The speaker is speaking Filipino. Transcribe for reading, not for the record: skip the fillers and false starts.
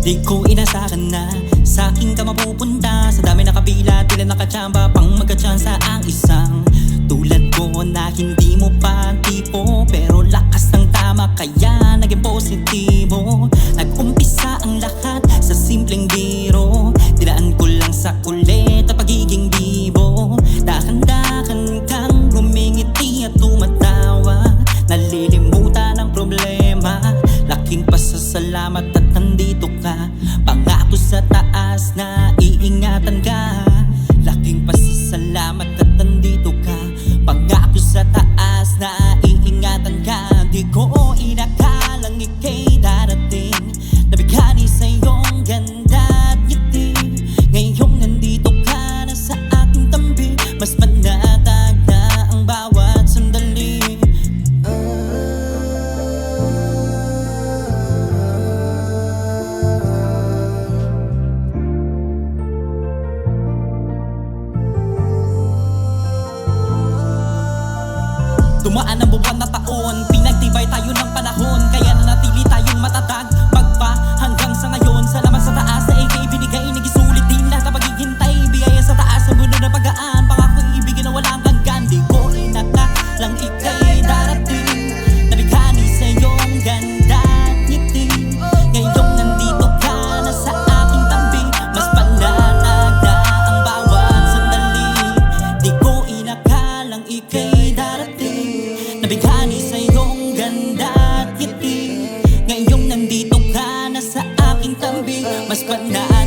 Di ko inasahan na sa akin ka mapupunta. Sa dami nakapila, tila nakachamba pang magkatsansa ang isang tulad ko na hindi mo pa tipo. Pero lakas ng tama kaya naging positibo. Nag-umpisa ang lahat sa simpleng biro. Dinaan ko lang sa kulit at pagiging bibo. Dahan-dahan kang humingiti at tumatawa. Nalilimutan ang problema. Laking pasasalamat at nandito ka. Pangako sa taas na iingatan ka. Laking pasasalamat at nandito ka. Pangako sa taas na iingatan ka. Di ko inakalang ika'y darating. Nabighani sa iyong ganda at ngiti. Ngayong nandito ka na sa aking tambi. Mas panatag na ang bawat sandali. Dumaan ang buwan na taon, pinagtibay tayo ng panahon. Kaya nanatili tayong matatag, pagpa hanggang sa ngayon. Salamat sa taas na ika'y binigay, nagisulit din lahat na paghihintay. Biyaya sa taas ng mundo na pag-aan, pangako ibigin na walang hanggan. Di ko inakalang ika'y darating. Nabighani sa iyong ganda at ngiti. Ngayong nandito ka na sa aking tabi. Mas panatag na ang bawat sandali. Di ko inakalang ika'y darating. Nabighani sa iyong ganda at ngiti. Ngayong nandito ka na sa aking tabi. Mas panatag